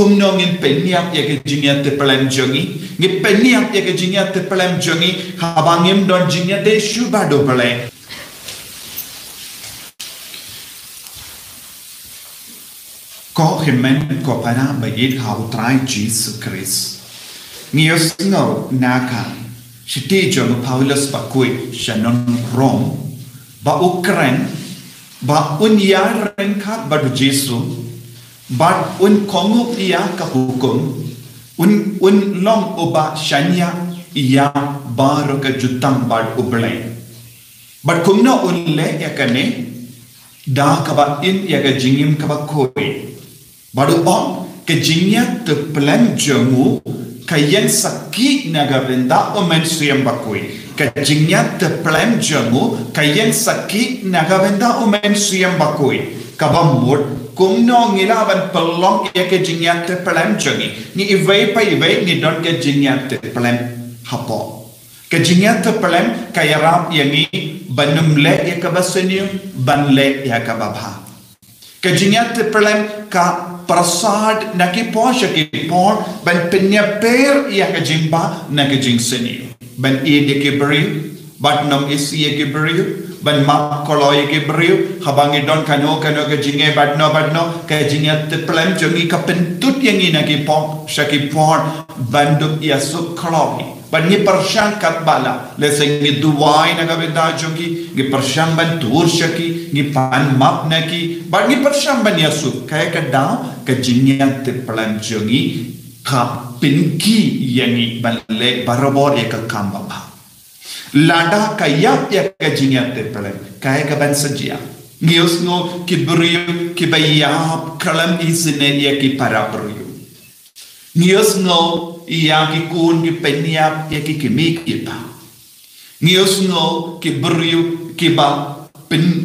kumnongin penyap ya ke jinya te pelem jongi ngi penyap ya ke jinya te pelem jongi habangim don jinya de shubado pele ko himen ko para bayit hau trai Jesus Christ ngios ngo naka shiti jong Paulus bakui shanon Rome ba Ukraine ba unyaren khat badu Jesu but un kongu ia ka hukum un long oba shanya ia baro ka jutang bad ublay but kumno un le yakane da ka ba in ya ka jingim ka ba koi badu on ka jingya te plan jamu kayen sakki nagavenda o mensiam ba koi ka jingya te plan jamu kayen sakki nagavenda o mensiam ba koi ka ba mod kumno ngilaban pelong ya ke jinyat te pelem jangi ni iwei pa iwei ni don ke jinyat te pelem hapo ke jinyat te pelem kaya rap yani banum le ya ka basenium ban le ya ka babha ke jinyat te pelem ka prasad na ki posha ki por ban penya per ya ka jimba na ke jingsenium ban e de ke bri bat nom isi ya ke bri ban map koloi ke brio habangi don kano ke jinge badno ke jinge te plan jongi ka pentut yang ina ki pop shaki por bandu ya suk koloi ban ni pershan kat bala le sengi duwai na ka benda jongi ni pershan ban tur shaki ni pan map na ki ban ni pershan ban ya suk kaya ka da ke jinge te plan jongi ka pinki yangi ban le barabor ya ka kamba ba lada kaya ya ka jinya te pelem kaya ka ban sajia ngios no kibrio kibayap kalam isine ya ki parabrio ngios no ya ki kun ki penyap ya ki kimik kita ngios no kibrio kiba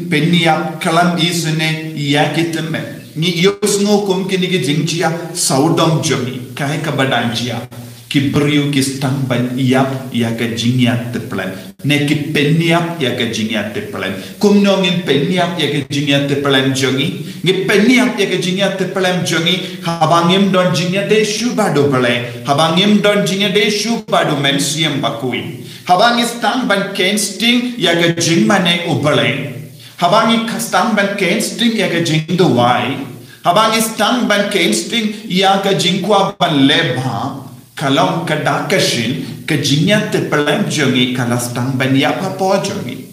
penyap kalam isine ya ki teme ni yos no kum ki ni jingjia saudom jomi kaya ka badanjia kibrio ki stang ban iap ya ka jinyat te plan ne ki penyap ya ka jinyat te plan kumno ngin penyap ya ka jinyat te plan jongi ngi penyap ya ka jinyat te plan jongi habangim don jinyat de shubado pale habangim don jinyat de shubado mensiam bakui habangi stang ban kensting ya ka jingmane ubale habangi kastang ban kensting ya ka jingdowai habangi stang ban kensting ya ka jingkwa ban lebha kalau kadakashin ke jinya te pelem jongi kalastang ban ya papo jongi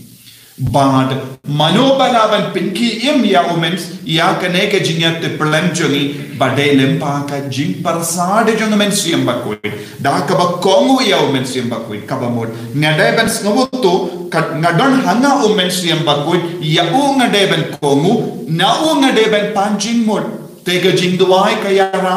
bad manobalaban pinki im ya omens ya kane ke jinya te pelem jongi badelem pa ka jing persade jong men siam bakoi da ka ba kongu ya omen siam bakoi ka ba mod ngadai ban snoboto ngadon hanga omen siam bakoi ya o ngadai ban kongu na o ngadai ban panjing mod te ke jing duai ka yara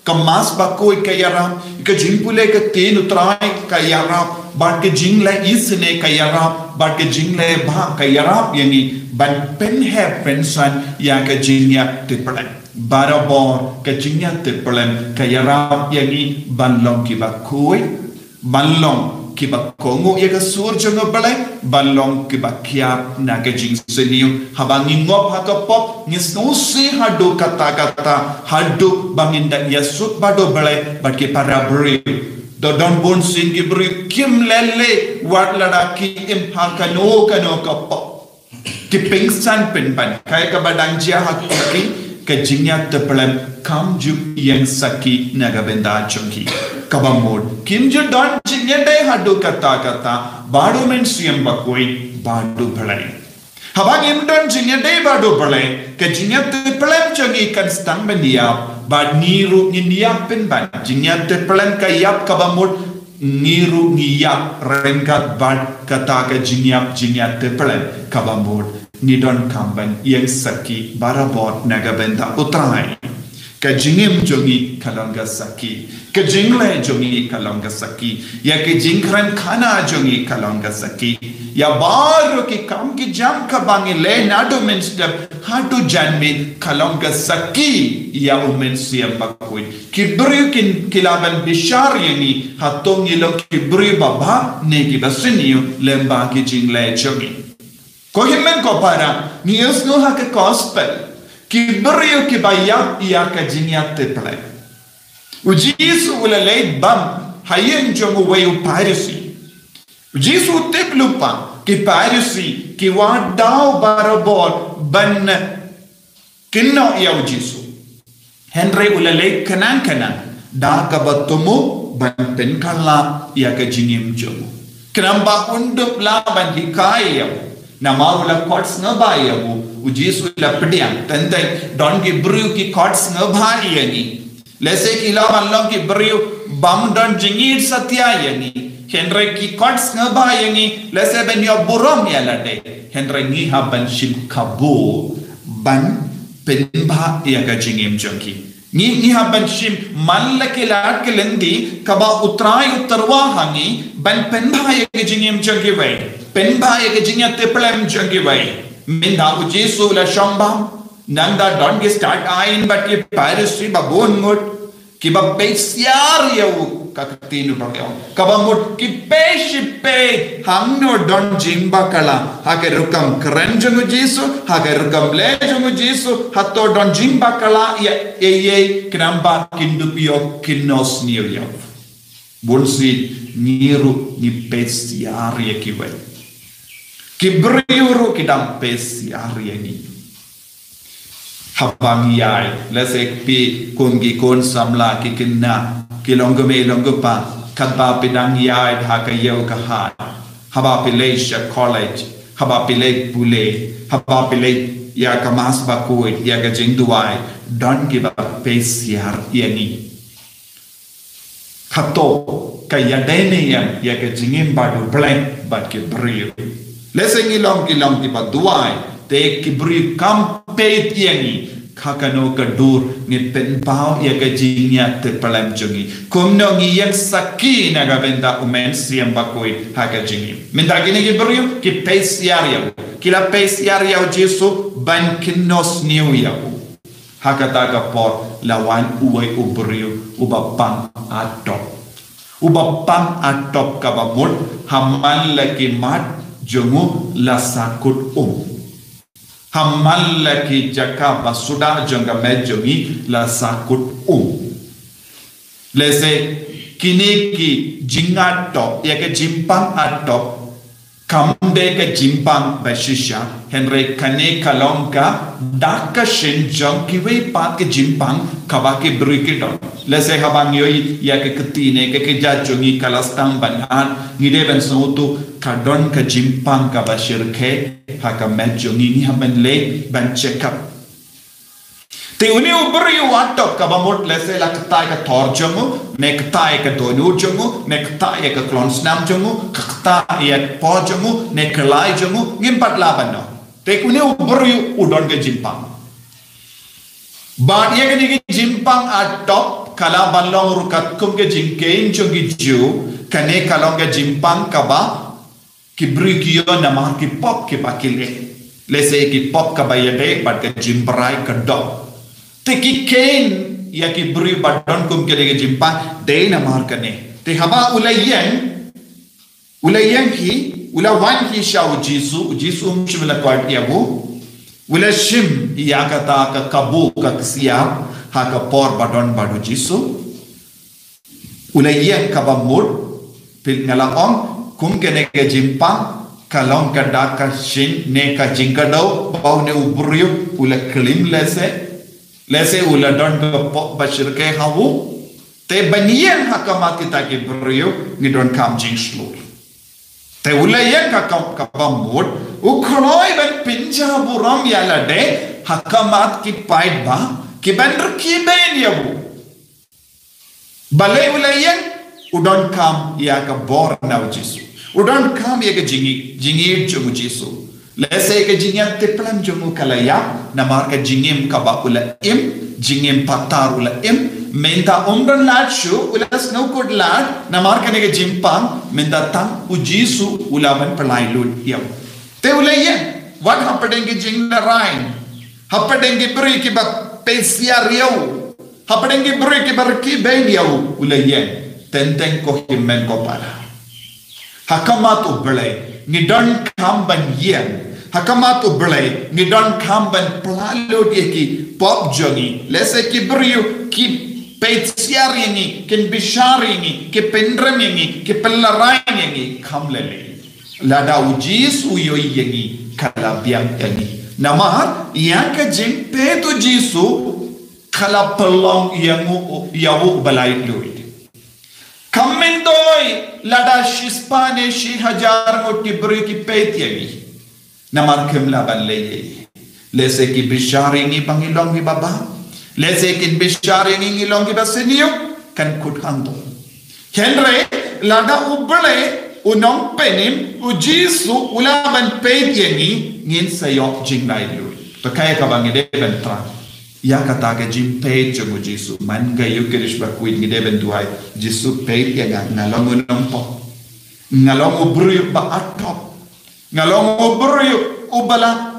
kemas bakoi kayara ke jingpule ke tin utrai kayara bat ke jingle isne kayara bat ke jingle bha kayara yani ban pen hai pensan ya ke jingya tiplan barabor ke jingya tiplan kayara yani banlong ki bakoi banlong ki bakongo ya ke sur jongo balai banlong ki bakya na ke jing seniu habangi ngop ha ka pop ngisno si hadu kata hadu banginda yasut bado balai bat ke parabri do don bon sing ki bri kim lele wat ladaki im hankano kano ka pop ki pingsan pen ban kai ka badang jia ha ki ke jingya te pelam kam ju yang saki naga benda chonki kabamod kim ju don jingya de hadu kata badu men siam bakoi badu bhalai habang im don jingya de badu bhalai ke jingya te pelam chongi kan stang benia bad niru niap pen ban jingya te pelam kayap kabamod niru ngiyap rengkat bad kata ke jingya te pelam kabamod nidon kamban yang saki barabot nagabenda utrai ke jingim jongi kalanga saki ke jingle jongi kalanga saki ya ke jingkran khana jongi kalanga saki ya baru ki kam ki jam ka bangi le nadu menstep hatu janmi kalanga saki ya umen siam bakoi kibri kin kilaban bishar yani hatong yelo kibri baba ne ki basiniu lemba ki jingle jongi Kohimen ko para nius no ha ke gospel kibrio ki bayap ia ka jinyat te play Ujisu ula late bam hayen jongu way piracy. Ujisu tip lupa ki piracy ki wadao barabor ban kinno ya ujisu. Henry ula late kanang da kabatumu ban penkala ya kajingim jongu. Kenamba undup la ban hikai ya nama ula kots ngabai ya ujisu ula pediang tentang don ki bru ki kots ngabai ya ni. Lese ki lawan long ki beriu bam dan jingit satya yani Henry ki kots ngaba yani lese ben yo burom ya lade Henry ni ha ban shim kabo ban penba ya ga jingim jonki ni ha ban shim man la ke lat ke lendi kaba utrai utarwa hangi ban penba ya ga jingim jonki vai penba ya ga jingya te plem jonki vai minda ujisu la shambam nanda don't get start ain but ki piracy babon ngot ki ba pesiar yau kakatinu pakyo kabamut ki pe hamno don jimba kala hage rukam kranjungu jisu hage rukam lejungu jisu hatto don jimba kala ya ye knamba kindupio kinos niyo yau bonsi niru ni pesiar ya kiwe kibriuru kidam pesiar ya ni habang yai lesek pi kungi kon samla ki kinna ki longome longopa kadba pidang yai hakayeu kahat haba pilesha college haba pilek bule haba pilek ya kamas bakoi ya ga jingduai don give up pace yar yani khato kayadene ya ga jingim badu blank but ke brio lesek ilong ki baduai te kibri kampet yangi kakano kadur ni penpau ya gajinya te palam jungi kumno ngi yang saki na gavenda umen siam bakoi hagajingi minda gini kibri ki pes yaria kila pes yaria jesu ban kinos niu ya hakata ka por lawan uai ubrio ubapang atop kabamut hamal laki mat jungu lasakut hamal laki jaka basuda janga mejogi la sakut lese kini ki jinga top ya ke jimpang atop kamde ke jimpang bashisha henry kane kalonka daka shin jong kiwe pat ke jimpang kabake brikidon lese habang yoi ya ke ketine ke jajongi kalastang banan ngide ben sotu kadon ka jimpang ka bashir ke haka mejongi ni hamen le ban check up te uni ubri watop ka bamot lese la ktai ka torjongu ne ktai ka donu jongu ne ktai ka klonsnam jongu ktai ya pojongu ne klai jongu ngimpat labano te uni ubri udon ke jimpang ba ye ke jimpang atop kala ballong rukat kum ke jingkein jongi ju kane kalong ke jimpang kaba kibri kiyo nama ki pop ki bakile lese ki pop ka bayade bat ke jimbrai ka do te ki ken ya ki bri badon kum ke le jimpang de nama kane te haba ulayen ki ulawan ki shau jisu mshimla kwat yabu ula shim ya kata ka kabu ka siap ha ka por badon badu jisu ulayen ka bamur pil ngalaong kum kene ke jimpang kalong kada ka shin ne ka jingkado bau ne ubrio ula klim lese ula don ka pop bashir ke hawu te banien hakamat kita ke brio ni don kam jing slur te ula yen ka bamut ukroi ben pinja buram yala de hakamat ki pait ba ki bandr ki ben yabu bale ula yen udon kam ya ka bor na jisu udon kam ya ka jingi jumu jisu lese ka jingyat te plan jumu kalaya namar ka jingim ka ba ula jingim patar ula menta umran lat shu ula snow kod lat namar ka ne ka jimpang menta tam ujisu ula ban palai lut yam te ula yen what happening ki jing na rain happening ki bri ki ba pesia riau happening ki bri ki bar ki ben yau ula yen tenteng ko himen ko para hakamat ublay ni don kamban yen hakamat ublay ni don kamban plalo ki pop jogi lese ki brio ki Petsiar yangi, ken bishar yangi, ke pendram yangi, ke pelarai yangi, kamlele. Lada ujis uyoi yangi, kalabiang yangi. Nama yang ke jing petu jisu kalapelong yangu yawu balai luit. Kamendoi lada shispane shi hajar ngoti beri ki pet yangi. Namar kemla balai. Lese ki bishar yangi pangilong ki baba. Lesekin bishari ngi longi basenio kan kuthando. Henry lada ubele unong penim ujisu ulaban peit yengi ngin sayok jinglai lui. Pakai ka bangi deben tra. Ya kata ke jim peit jong ujisu man ga yukirish bakuit ngi deben duai jisu peit yenga ngalong unong po. Ngalong ubru ba atop. Ngalong ubru ubala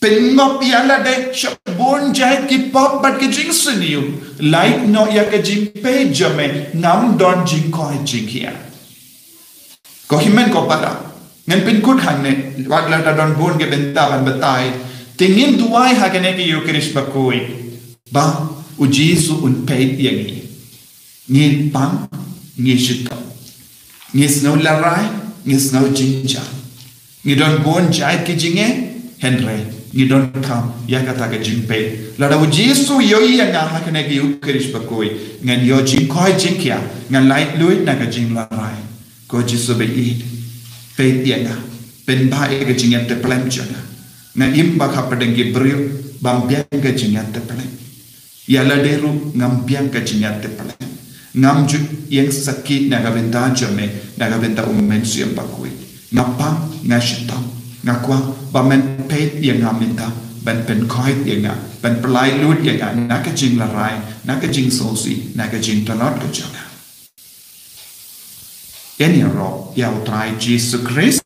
Pengop yala de shabon jai ki pop bat ke jing suniu light no ya ke jing pe jame ngam don jing koi jing kia ko himen ko para ngan pin kut han ne wat la ta don bon ke benta ban batai tingin duai ha ke ne ki yukrish bakoi ba ujisu un pe yangi ni pang ni shita ni snow la rai ni snow jinja ni don bon jai ki jinge henry you don't come yakata ke jimpe lada ujisu yoi nga hakane ki ukrish bakoi ngan yo jing koi jingkia ngan light luit na ka jing la rai ko jisu be eat pe tianga pen ba e ke jing te plan jana na imba ka padeng ki brio bam biang ke jing te plan ya la deru ngam biang ke jing te plan ngam ju yang sakit na ka benta jame na ka benta mensiam bakoi ngapa ngashita ngakwa bamen pet yang ngaminta ban pen koi yang ban pelai lut yang nak jing la rai nak jing sosi nak jing talot ke janga any ro ya utrai Jesus Christ